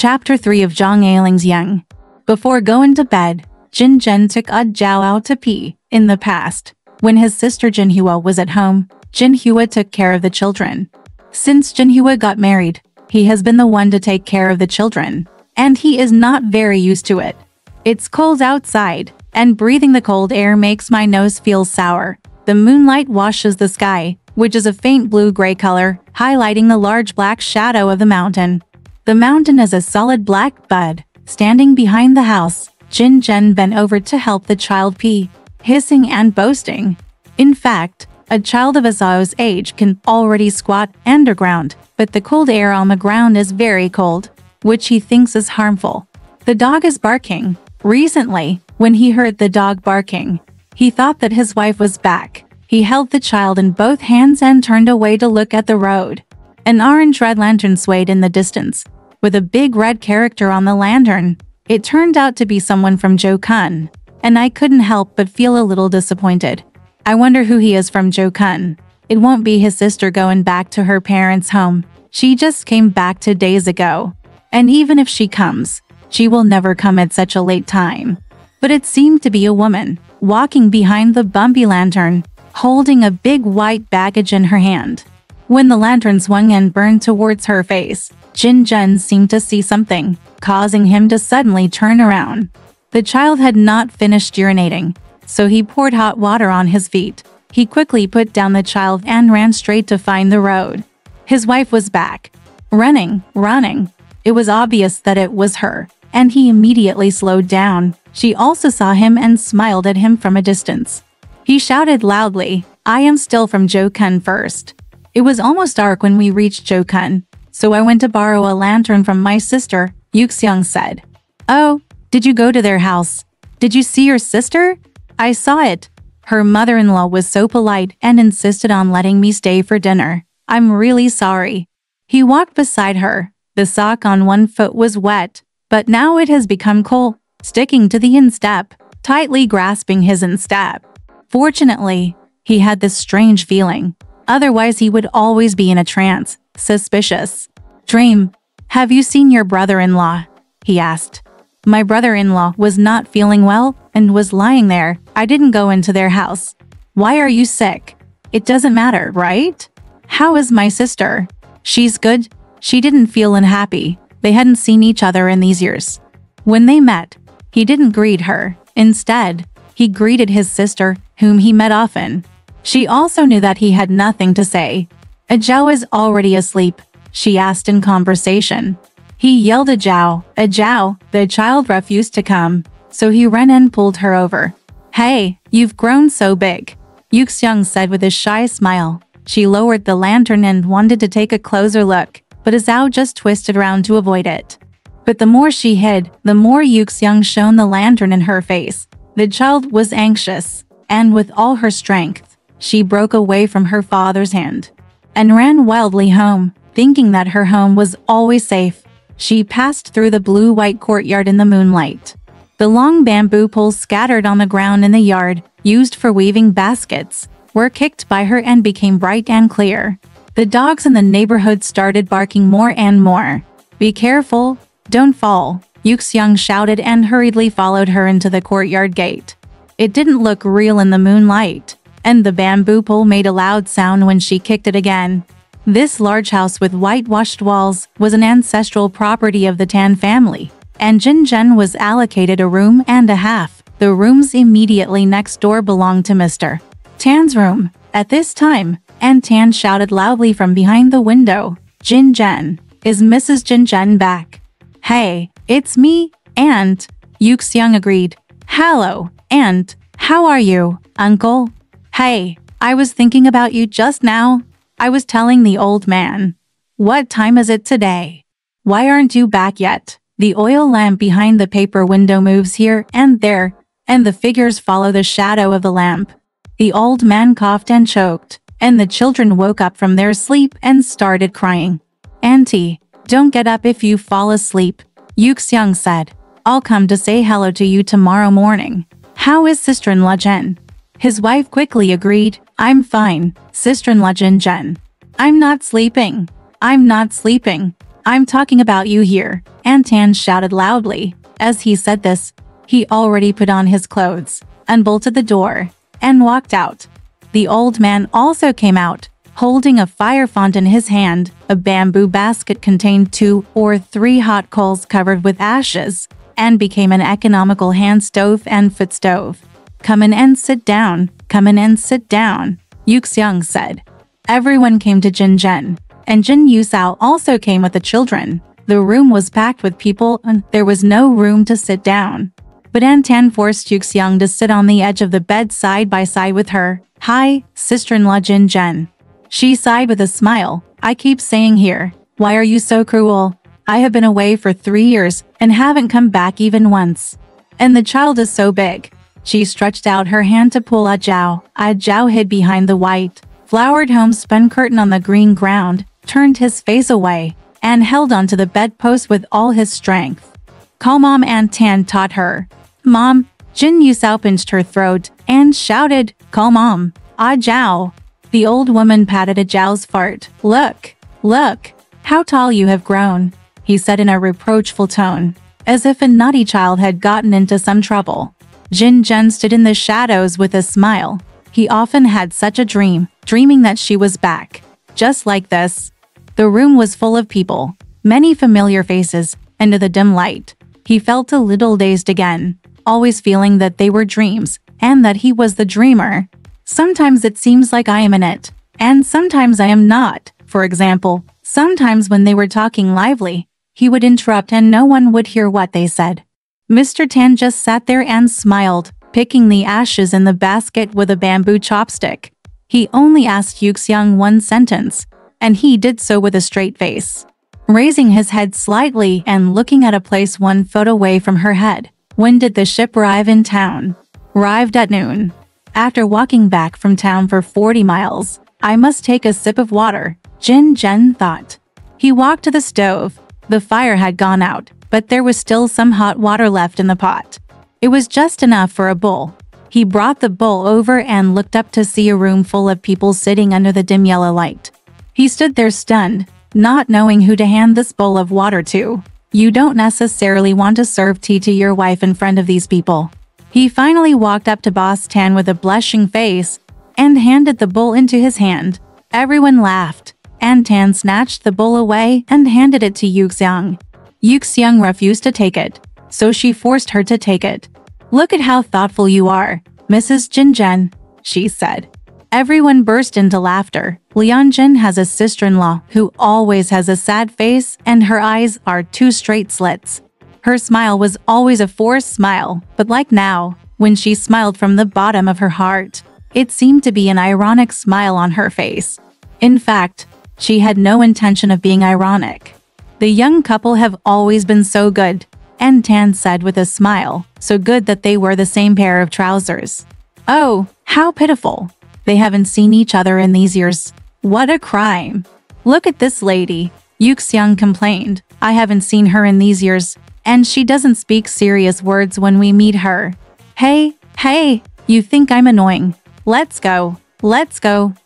Chapter 3 of Zhang Eiling's Young. Before going to bed, Jin Zhen took Zhao out to pee. In the past, when his sister Jinhua was at home, Jinhua took care of the children. Since Jinhua got married, he has been the one to take care of the children, and he is not very used to it. It's cold outside, and breathing the cold air makes my nose feel sour. The moonlight washes the sky, which is a faint blue-gray color, highlighting the large black shadow of the mountain. The mountain is a solid black bud. Standing behind the house, Jin Zhen bent over to help the child pee, hissing and boasting. In fact, a child of Azao's age can already squat underground, but the cold air on the ground is very cold, which he thinks is harmful. The dog is barking. Recently, when he heard the dog barking, he thought that his wife was back. He held the child in both hands and turned away to look at the road. An orange-red lantern swayed in the distance, with a big red character on the lantern. It turned out to be someone from Joe-kun, and I couldn't help but feel a little disappointed. I wonder who he is from Joe-kun. It won't be his sister going back to her parents' home. She just came back 2 days ago. And even if she comes, she will never come at such a late time. But it seemed to be a woman, walking behind the bumpy lantern, holding a big white baggage in her hand. When the lantern swung and burned towards her face, Jin Zhen seemed to see something, causing him to suddenly turn around. The child had not finished urinating, so he poured hot water on his feet. He quickly put down the child and ran straight to find the road. His wife was back. Running. It was obvious that it was her, and he immediately slowed down. She also saw him and smiled at him from a distance. He shouted loudly, "I am still from Joe-kun first." It was almost dark when we reached Joe-kun, so I went to borrow a lantern from my sister, Yuxiang said. "Oh, did you go to their house? Did you see your sister?" "I saw it. Her mother-in-law was so polite and insisted on letting me stay for dinner. I'm really sorry." He walked beside her. The sock on one foot was wet, but now it has become cold, sticking to the instep, tightly grasping his instep. Fortunately, he had this strange feeling. Otherwise he would always be in a trance, suspicious. "Dream, have you seen your brother-in-law?" he asked. "My brother-in-law was not feeling well and was lying there. I didn't go into their house." "Why are you sick?" "It doesn't matter, right?" "How is my sister?" "She's good. She didn't feel unhappy. They hadn't seen each other in these years." When they met, he didn't greet her. Instead, he greeted his sister, whom he met often. She also knew that he had nothing to say. "Zhao is already asleep?" she asked in conversation. He yelled Zhao. The child refused to come, so he ran and pulled her over. "Hey, you've grown so big," Yuxiang said with a shy smile. She lowered the lantern and wanted to take a closer look, but Zhao just twisted around to avoid it. But the more she hid, the more Yuxiang shone the lantern in her face. The child was anxious, and with all her strength, she broke away from her father's hand and ran wildly home, thinking that her home was always safe. She passed through the blue-white courtyard in the moonlight. The long bamboo poles scattered on the ground in the yard, used for weaving baskets, were kicked by her and became bright and clear. The dogs in the neighborhood started barking more and more. "Be careful, don't fall," Yuxiang shouted and hurriedly followed her into the courtyard gate. It didn't look real in the moonlight, and the bamboo pole made a loud sound when she kicked it again. This large house with whitewashed walls was an ancestral property of the Tan family, and Jin Zhen was allocated a room and a half. The rooms immediately next door belonged to Mr. Tan's room. At this time, Aunt Tan shouted loudly from behind the window, "Jin Zhen, is Mrs. Jin Zhen back?" "Hey, it's me, Aunt," Yuxiang agreed. "Hello, Aunt. How are you, Uncle?" "Hey, I was thinking about you just now. I was telling the old man. What time is it today? Why aren't you back yet?" The oil lamp behind the paper window moves here and there, and the figures follow the shadow of the lamp. The old man coughed and choked, and the children woke up from their sleep and started crying. "Auntie, don't get up if you fall asleep," Yuxiang said. "I'll come to say hello to you tomorrow morning." "How is sister-in-law Jen?" His wife quickly agreed. "I'm fine, sister-in-law Jin Zhen. I'm not sleeping. I'm talking about you here, Antan shouted loudly. As he said this, he already put on his clothes, unbolted the door, and walked out. The old man also came out, holding a fire font in his hand. A bamboo basket contained 2 or 3 hot coals covered with ashes, and became an economical hand stove and foot stove. Come in and sit down, come in and sit down, Yuxiang said. Everyone came to Jinzhen, and Jin Yusao also came with the children. The room was packed with people and there was no room to sit down. But Antan forced Yuxiang to sit on the edge of the bed side by side with her. Hi, sister-in-law Jinzhen. She sighed with a smile. I keep saying here, why are you so cruel? I have been away for 3 years and haven't come back even once. And the child is so big. She stretched out her hand to pull A Zhao. A Zhao hid behind the white, flowered homespun curtain on the green ground, turned his face away, and held onto the bedpost with all his strength. Call Mom, Antan taught her. Mom, Jin Yusao pinched her throat and shouted, call Mom, A Zhao. The old woman patted A Zhao's fart. Look, look, how tall you have grown, he said in a reproachful tone, as if a naughty child had gotten into some trouble. Jinzhen stood in the shadows with a smile. He often had such a dream, dreaming that she was back. Just like this. The room was full of people, many familiar faces, and in the dim light, he felt a little dazed again, always feeling that they were dreams, and that he was the dreamer. Sometimes it seems like I am in it, and sometimes I am not. For example, sometimes when they were talking lively, he would interrupt and no one would hear what they said. Mr. Tan just sat there and smiled, picking the ashes in the basket with a bamboo chopstick. He only asked Yuxiang one sentence, and he did so with a straight face, raising his head slightly and looking at a place 1 foot away from her head. When did the ship arrive in town? Arrived at noon. After walking back from town for 40 miles, I must take a sip of water, Jinzhen thought. He walked to the stove. The fire had gone out, but there was still some hot water left in the pot. It was just enough for a bowl. He brought the bowl over and looked up to see a room full of people sitting under the dim yellow light. He stood there stunned, not knowing who to hand this bowl of water to. You don't necessarily want to serve tea to your wife in front of these people. He finally walked up to Boss Tan with a blushing face and handed the bowl into his hand. Everyone laughed, and Tan snatched the bowl away and handed it to Yuxiang. Yuxiang refused to take it, so she forced her to take it. Look at how thoughtful you are, Mrs. Jinzhen, she said. Everyone burst into laughter. Lianjin has a sister-in-law who always has a sad face and her eyes are 2 straight slits. Her smile was always a forced smile, but like now, when she smiled from the bottom of her heart, it seemed to be an ironic smile on her face. In fact, she had no intention of being ironic. The young couple have always been so good, and Tan said with a smile, so good that they wear the same pair of trousers. Oh, how pitiful. They haven't seen each other in these years. What a crime. Look at this lady, Yuxiang complained. I haven't seen her in these years, and she doesn't speak serious words when we meet her. Hey, you think I'm annoying. Let's go,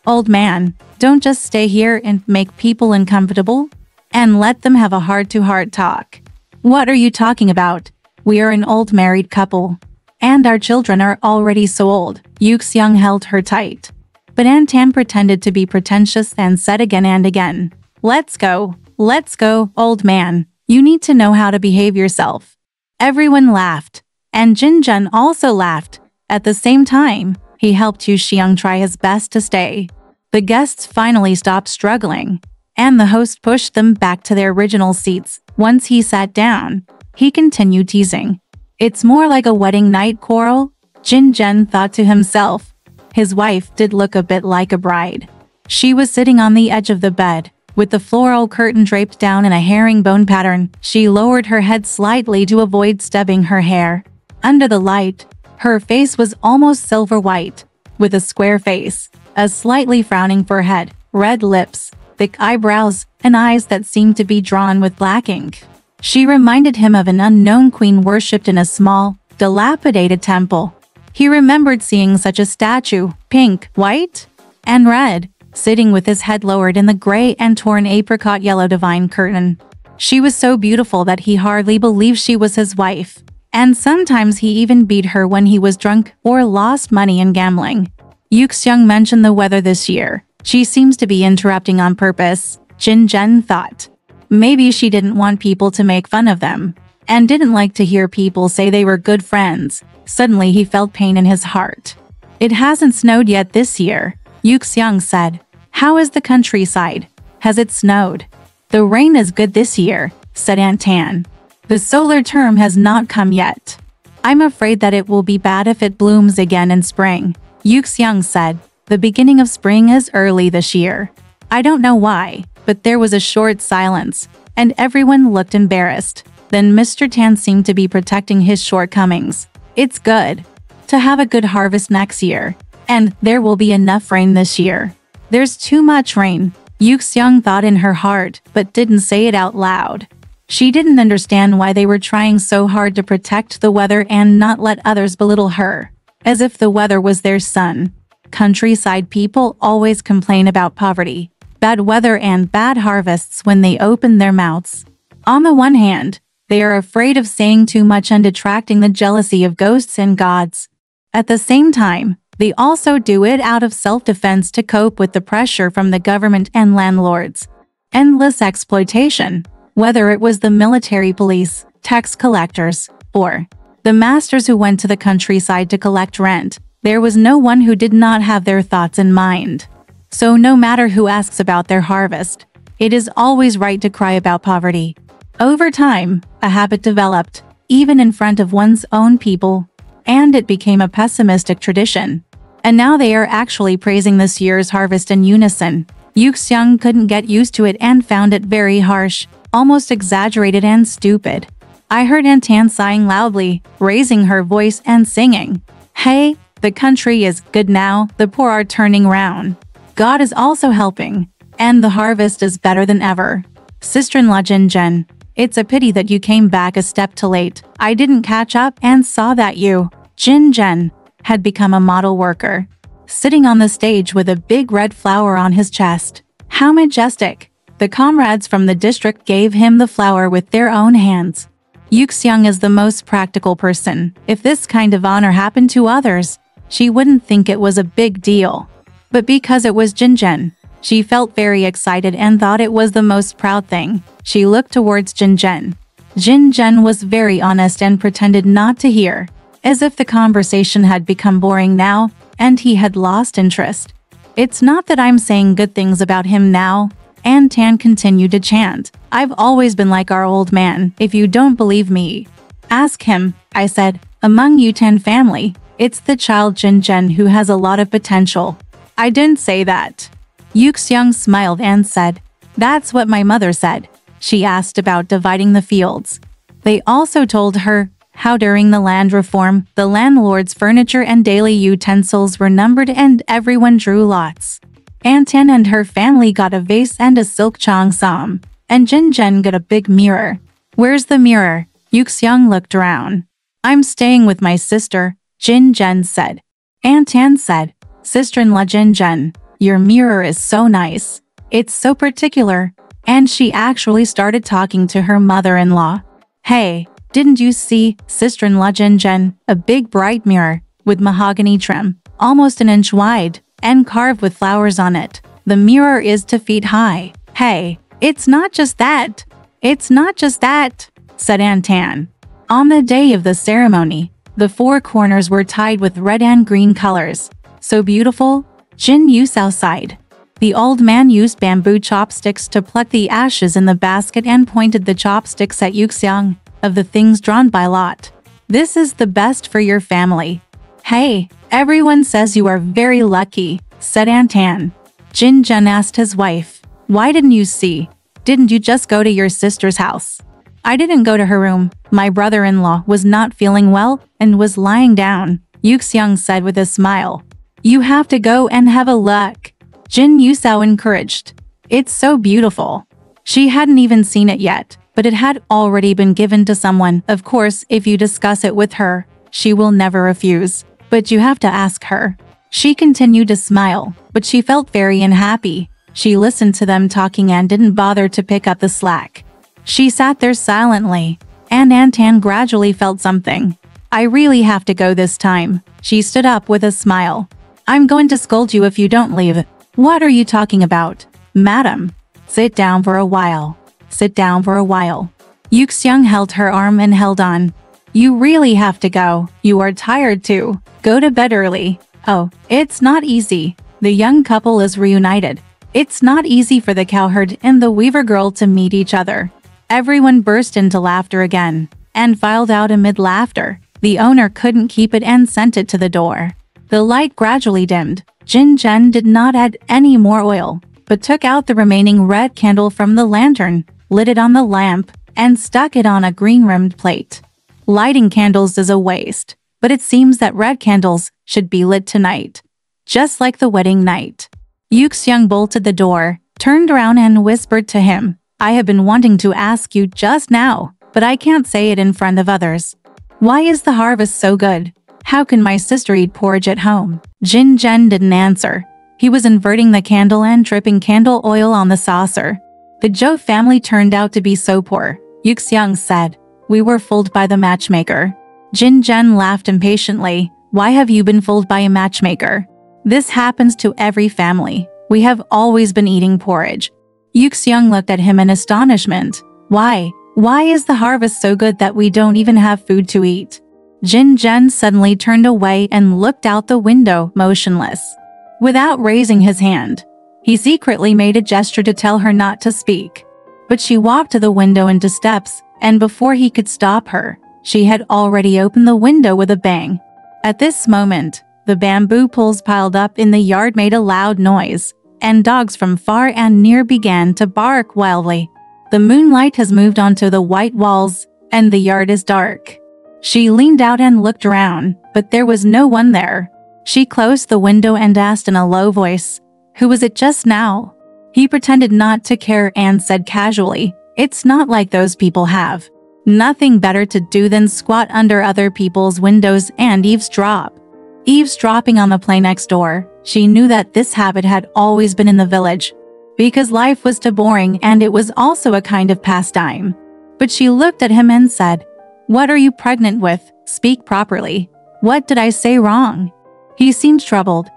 old man. Don't just stay here and make people uncomfortable, and let them have a heart-to-heart talk. What are you talking about? We are an old married couple. And our children are already so old. Yuxiang held her tight. But Antan pretended to be pretentious and said again and again, Let's go, old man. You need to know how to behave yourself. Everyone laughed, and Jinzhen also laughed. At the same time, he helped Yuxiang try his best to stay. The guests finally stopped struggling, and the host pushed them back to their original seats. Once he sat down, he continued teasing. It's more like a wedding night quarrel, Jinzhen thought to himself. His wife did look a bit like a bride. She was sitting on the edge of the bed, with the floral curtain draped down in a herringbone pattern. She lowered her head slightly to avoid stubbing her hair. Under the light, her face was almost silver white, with a square face, a slightly frowning forehead, red lips, thick eyebrows, and eyes that seemed to be drawn with black ink. She reminded him of an unknown queen worshipped in a small, dilapidated temple. He remembered seeing such a statue, pink, white, and red, sitting with his head lowered in the gray and torn apricot yellow divine curtain. She was so beautiful that he hardly believed she was his wife. And sometimes he even beat her when he was drunk or lost money in gambling. Yuxiang mentioned the weather this year. She seems to be interrupting on purpose, Jin Zhen thought. Maybe she didn't want people to make fun of them, and didn't like to hear people say they were good friends. Suddenly he felt pain in his heart. It hasn't snowed yet this year, Yuxiang said. How is the countryside? Has it snowed? The rain is good this year, said Aunt Tan. The solar term has not come yet. I'm afraid that it will be bad if it blooms again in spring, Yuxiang said. The beginning of spring is early this year. I don't know why, but there was a short silence, and everyone looked embarrassed. Then Mr. Tan seemed to be protecting his shortcomings. It's good to have a good harvest next year, and there will be enough rain this year. There's too much rain, Yuxiang thought in her heart, but didn't say it out loud. She didn't understand why they were trying so hard to protect the weather and not let others belittle her, as if the weather was their son. Countryside people always complain about poverty, bad weather and bad harvests when they open their mouths. On the one hand, they are afraid of saying too much and attracting the jealousy of ghosts and gods. At the same time, they also do it out of self-defense to cope with the pressure from the government and landlords. Endless exploitation, whether it was the military police, tax collectors, or the masters who went to the countryside to collect rent, there was no one who did not have their thoughts in mind. So no matter who asks about their harvest, it is always right to cry about poverty. Over time, a habit developed, even in front of one's own people, and it became a pessimistic tradition. And now they are actually praising this year's harvest in unison. Yuxiang couldn't get used to it and found it very harsh, almost exaggerated and stupid. I heard Aunt Tan sighing loudly, raising her voice and singing. Hey, the country is good now, the poor are turning round. God is also helping, and the harvest is better than ever. Sister-in-law Jin Zhen, it's a pity that you came back a step too late. I didn't catch up and saw that you, Jin Zhen, had become a model worker, sitting on the stage with a big red flower on his chest. How majestic! The comrades from the district gave him the flower with their own hands. Yuxiang is the most practical person. If this kind of honor happened to others, she wouldn't think it was a big deal. But because it was Jin Zhen, she felt very excited and thought it was the most proud thing. She looked towards Jin Zhen. Jin Zhen was very honest and pretended not to hear, as if the conversation had become boring now, and he had lost interest. It's not that I'm saying good things about him now, Aunt Tan continued to chant. I've always been like our old man. If you don't believe me, ask him, I said. Among you 10 family, it's the child Jin Zhen who has a lot of potential. I didn't say that. Yuxiang smiled and said, that's what my mother said. She asked about dividing the fields. They also told her how during the land reform, the landlord's furniture and daily utensils were numbered and everyone drew lots. Aunt Tan and her family got a vase and a silk cheongsam, and Jin Zhen got a big mirror. Where's the mirror? Yuxiang looked around. I'm staying with my sister, Jin Zhen said. Aunt Tan said, Sister-in-law Jin Zhen, your mirror is so nice. It's so particular. And she actually started talking to her mother-in-law. Hey, didn't you see, Sister-in-law Jin Zhen, a big bright mirror with mahogany trim, almost an inch wide, and carved with flowers on it. The mirror is 2 feet high. Hey, it's not just that. It's not just that, said Aunt Tan. On the day of the ceremony, the 4 corners were tied with red and green colors. So beautiful, Jin Yusao sighed. The old man used bamboo chopsticks to pluck the ashes in the basket and pointed the chopsticks at Yuxiang. Of the things drawn by lot, this is the best for your family. Hey, everyone says you are very lucky, said Aunt Tan. Jin Zhen asked his wife, why didn't you see? Didn't you just go to your sister's house? I didn't go to her room. My brother-in-law was not feeling well and was lying down, Yuxiang said with a smile. You have to go and have a look, Jin Yusao encouraged. It's so beautiful. She hadn't even seen it yet, but it had already been given to someone. Of course, if you discuss it with her, she will never refuse. But you have to ask her. She continued to smile, but she felt very unhappy. She listened to them talking and didn't bother to pick up the slack. She sat there silently, and Antan gradually felt something. I really have to go this time. She stood up with a smile. I'm going to scold you if you don't leave. What are you talking about? Madam, sit down for a while. Sit down for a while. Yuxiang held her arm and held on. You really have to go. You are tired too. Go to bed early. Oh, it's not easy. The young couple is reunited. It's not easy for the cowherd and the weaver girl to meet each other. Everyone burst into laughter again, and filed out amid laughter. The owner couldn't keep it and sent it to the door. The light gradually dimmed. Jin Zhen did not add any more oil, but took out the remaining red candle from the lantern, lit it on the lamp, and stuck it on a green-rimmed plate. Lighting candles is a waste, but it seems that red candles should be lit tonight, just like the wedding night. Yuxiang bolted the door, turned around and whispered to him, I have been wanting to ask you just now, but I can't say it in front of others. Why is the harvest so good? How can my sister eat porridge at home? Jin Zhen didn't answer. He was inverting the candle and dripping candle oil on the saucer. The Zhou family turned out to be so poor, Yuxiang said. We were fooled by the matchmaker. Jin Zhen laughed impatiently. Why have you been fooled by a matchmaker? This happens to every family. We have always been eating porridge. Yuxiang looked at him in astonishment. Why? Why is the harvest so good that we don't even have food to eat? Jin Zhen suddenly turned away and looked out the window, motionless. Without raising his hand, he secretly made a gesture to tell her not to speak. But she walked to the window into steps, and before he could stop her, she had already opened the window with a bang. At this moment, the bamboo poles piled up in the yard made a loud noise, and dogs from far and near began to bark wildly. The moonlight has moved onto the white walls, and the yard is dark. She leaned out and looked around, but there was no one there. She closed the window and asked in a low voice, Who was it just now? He pretended not to care and said casually, It's not like those people have nothing better to do than squat under other people's windows and eavesdrop. Eavesdropping on the play next door, she knew that this habit had always been in the village, because life was too boring and it was also a kind of pastime. But she looked at him and said, What are you pregnant with? Speak properly. What did I say wrong? He seemed troubled.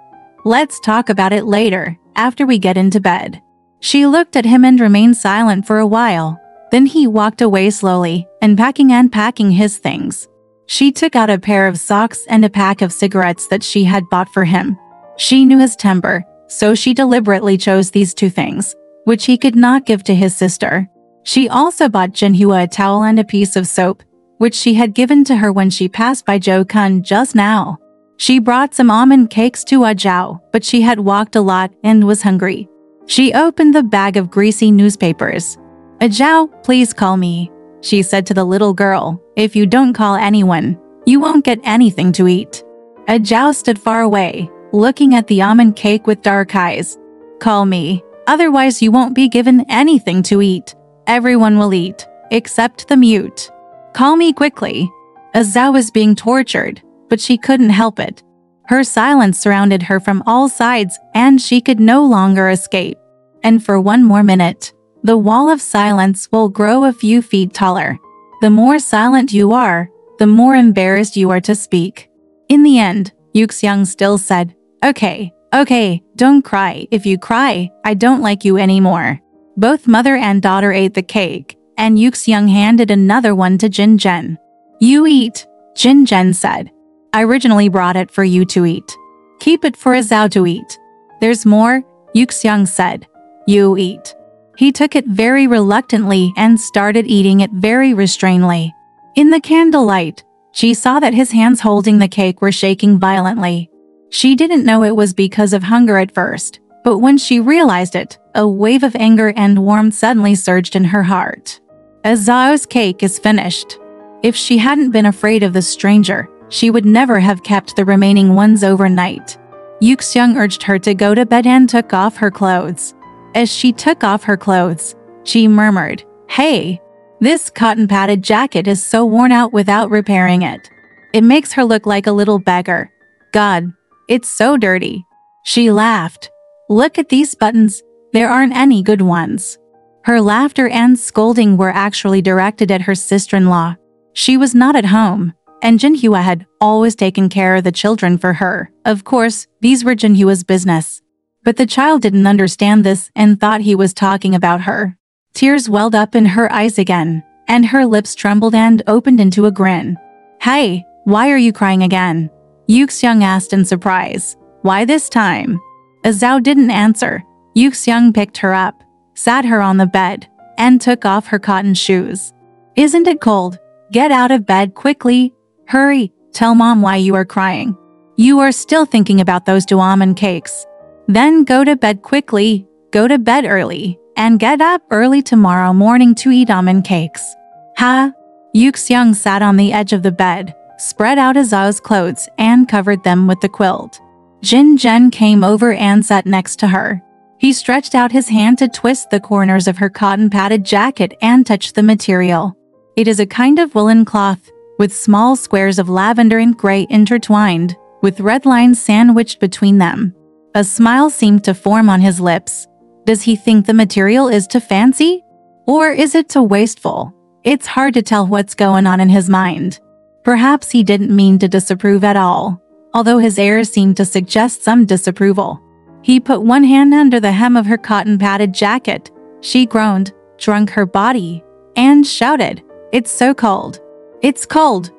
Let's talk about it later, after we get into bed. She looked at him and remained silent for a while. Then he walked away slowly, unpacking and packing his things. She took out a pair of socks and a pack of cigarettes that she had bought for him. She knew his temper, so she deliberately chose these two things, which he could not give to his sister. She also bought Jinhua a towel and a piece of soap, which she had given to her when she passed by Zhou Kun just now. She brought some almond cakes to Zhao, but she had walked a lot and was hungry. She opened the bag of greasy newspapers. Zhao, please call me, she said to the little girl. If you don't call anyone, you won't get anything to eat. Zhao stood far away, looking at the almond cake with dark eyes. Call me, otherwise you won't be given anything to eat. Everyone will eat, except the mute. Call me quickly. Zhao was being tortured, but she couldn't help it. Her silence surrounded her from all sides, and she could no longer escape. And for one more minute, the wall of silence will grow a few feet taller. The more silent you are, the more embarrassed you are to speak. In the end, Yuxiang still said, Okay, don't cry. If you cry, I don't like you anymore. Both mother and daughter ate the cake, and Yuxiang handed another one to Jin Zhen. You eat, Jin Zhen said. I originally brought it for you to eat. Keep it for Zhao to eat. There's more, Yuxiang said. You eat. He took it very reluctantly and started eating it very restrainedly. In the candlelight, she saw that his hands holding the cake were shaking violently. She didn't know it was because of hunger at first, but when she realized it, a wave of anger and warmth suddenly surged in her heart. Zhao's cake is finished. If she hadn't been afraid of the stranger, she would never have kept the remaining ones overnight. Yuxiang urged her to go to bed and took off her clothes. As she took off her clothes, she murmured, Hey, this cotton-padded jacket is so worn out without repairing it. It makes her look like a little beggar. God, it's so dirty. She laughed. Look at these buttons, there aren't any good ones. Her laughter and scolding were actually directed at her sister-in-law. She was not at home, and Jinhua had always taken care of the children for her. Of course, these were Jinhua's business. But the child didn't understand this and thought he was talking about her. Tears welled up in her eyes again, and her lips trembled and opened into a grin. "Hey, why are you crying again?" Yuxiang asked in surprise. "Why this time?" As Zhao didn't answer, Yuxiang picked her up, sat her on the bed, and took off her cotton shoes. "Isn't it cold? Get out of bed quickly. Hurry, tell mom why you are crying. You are still thinking about those two almond cakes. Then go to bed quickly, go to bed early, and get up early tomorrow morning to eat almond cakes." "Ha!" Yuxiang sat on the edge of the bed, spread out Zhao's clothes and covered them with the quilt. Jin Zhen came over and sat next to her. He stretched out his hand to twist the corners of her cotton-padded jacket and touch the material. It is a kind of woolen cloth, with small squares of lavender and gray intertwined, with red lines sandwiched between them. A smile seemed to form on his lips. Does he think the material is too fancy? Or is it too wasteful? It's hard to tell what's going on in his mind. Perhaps he didn't mean to disapprove at all, although his air seemed to suggest some disapproval. He put one hand under the hem of her cotton-padded jacket. She groaned, shrunk her body, and shouted, "It's so cold. It's cold.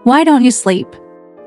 Why don't you sleep?"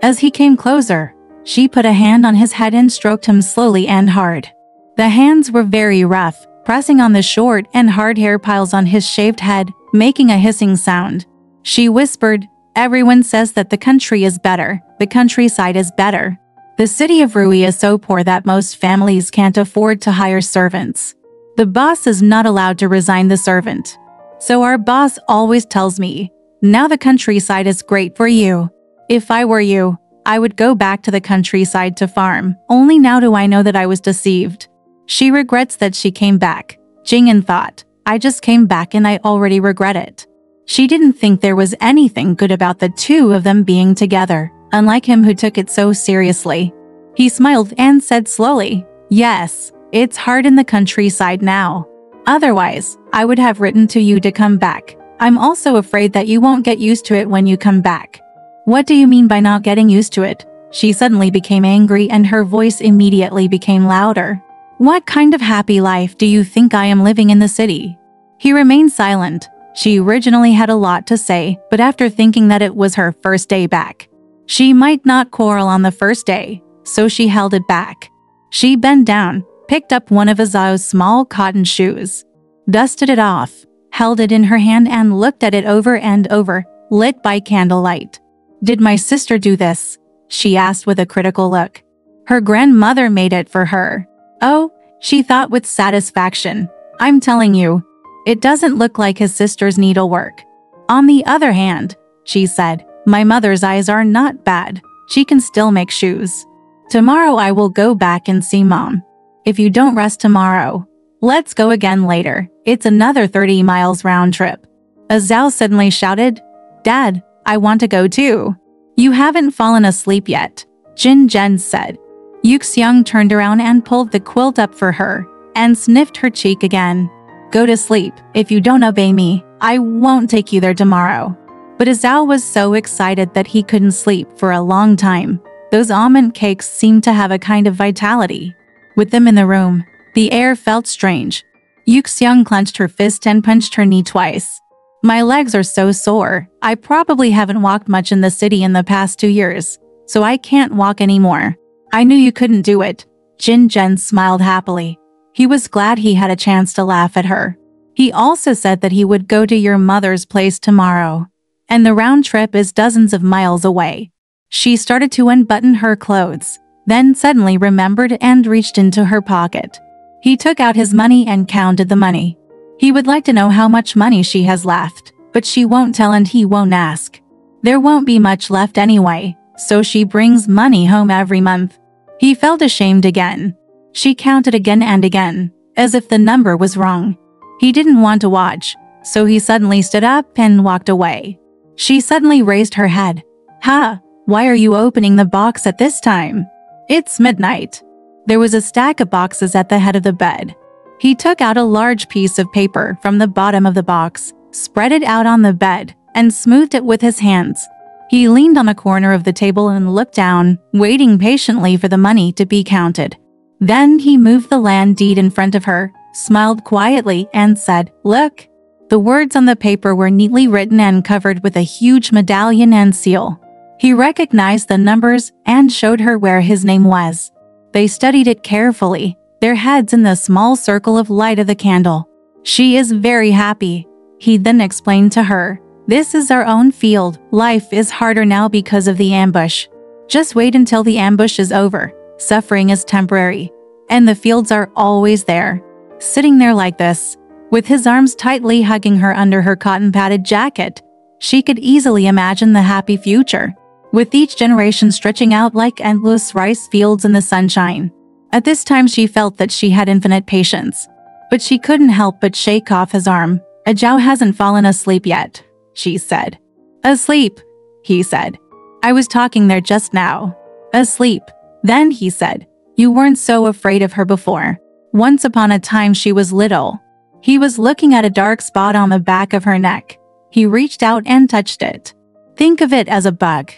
As he came closer, she put a hand on his head and stroked him slowly and hard. The hands were very rough, pressing on the short and hard hair piles on his shaved head, making a hissing sound. She whispered, "Everyone says that the country is better, the countryside is better. The city of Rui is so poor that most families can't afford to hire servants. The boss is not allowed to resign the servant. So our boss always tells me, now the countryside is great for you. If I were you, I would go back to the countryside to farm. Only now do I know that I was deceived." She regrets that she came back. Jing'an thought, "I just came back and I already regret it." She didn't think there was anything good about the two of them being together, unlike him who took it so seriously. He smiled and said slowly, "Yes, it's hard in the countryside now. Otherwise, I would have written to you to come back. I'm also afraid that you won't get used to it when you come back." "What do you mean by not getting used to it?" She suddenly became angry and her voice immediately became louder. "What kind of happy life do you think I am living in the city?" He remained silent. She originally had a lot to say, but after thinking that it was her first day back, she might not quarrel on the first day, so she held it back. She bent down, picked up one of Zhao's small cotton shoes, dusted it off, held it in her hand and looked at it over and over, lit by candlelight. "Did my sister do this?" she asked with a critical look. Her grandmother made it for her. "Oh," she thought with satisfaction, "I'm telling you, it doesn't look like his sister's needlework." "On the other hand," she said, "my mother's eyes are not bad. She can still make shoes. Tomorrow I will go back and see mom. If you don't rest tomorrow, let's go again later. It's another 30 miles round trip." Zhao suddenly shouted, "Dad, I want to go too." "You haven't fallen asleep yet," Jin Zhen said. Yuxiang turned around and pulled the quilt up for her, and sniffed her cheek again. "Go to sleep. If you don't obey me, I won't take you there tomorrow." But Zhao was so excited that he couldn't sleep for a long time. Those almond cakes seemed to have a kind of vitality. With them in the room, the air felt strange. Yuxiang clenched her fist and punched her knee twice. "My legs are so sore. I probably haven't walked much in the city in the past 2 years, so I can't walk anymore." "I knew you couldn't do it." Jin Zhen smiled happily. He was glad he had a chance to laugh at her. He also said that he would go to your mother's place tomorrow, and the round trip is dozens of miles away. She started to unbutton her clothes, then suddenly remembered and reached into her pocket. He took out his money and counted the money. He would like to know how much money she has left, but she won't tell and he won't ask. There won't be much left anyway, so she brings money home every month. He felt ashamed again. She counted again and again, as if the number was wrong. He didn't want to watch, so he suddenly stood up and walked away. She suddenly raised her head. "Ha, why are you opening the box at this time? It's midnight." There was a stack of boxes at the head of the bed. He took out a large piece of paper from the bottom of the box, spread it out on the bed, and smoothed it with his hands. He leaned on a corner of the table and looked down, waiting patiently for the money to be counted. Then he moved the land deed in front of her, smiled quietly, and said, "Look." The words on the paper were neatly written and covered with a huge medallion and seal. He recognized the numbers and showed her where his name was. They studied it carefully, their heads in the small circle of light of the candle. "She is very happy," he then explained to her. "This is our own field. Life is harder now because of the ambush. Just wait until the ambush is over. Suffering is temporary, and the fields are always there." Sitting there like this, with his arms tightly hugging her under her cotton-padded jacket, she could easily imagine the happy future, with each generation stretching out like endless rice fields in the sunshine. At this time she felt that she had infinite patience, but she couldn't help but shake off his arm. "Ajao hasn't fallen asleep yet," she said. "Asleep," he said. "I was talking there just now." "Asleep." Then he said, "You weren't so afraid of her before. Once upon a time she was little." He was looking at a dark spot on the back of her neck. He reached out and touched it. "Think of it as a bug,"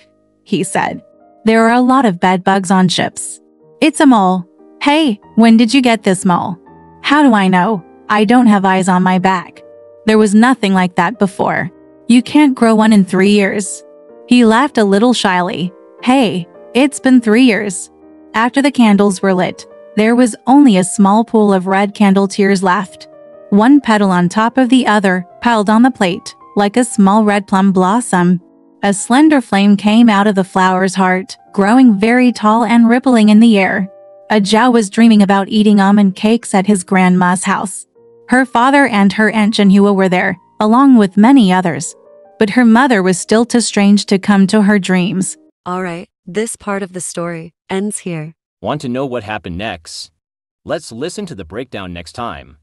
he said. "There are a lot of bed bugs on ships." "It's a mole." "Hey, when did you get this mole?" "How do I know? I don't have eyes on my back. There was nothing like that before. You can't grow one in 3 years." He laughed a little shyly. "Hey, it's been 3 years." After the candles were lit, there was only a small pool of red candle tears left. One petal on top of the other, piled on the plate, like a small red plum blossom. A slender flame came out of the flower's heart, growing very tall and rippling in the air. Ajao was dreaming about eating almond cakes at his grandma's house. Her father and her Aunt Jinhua were there, along with many others. But her mother was still too strange to come to her dreams. Alright, this part of the story ends here. Want to know what happened next? Let's listen to the breakdown next time.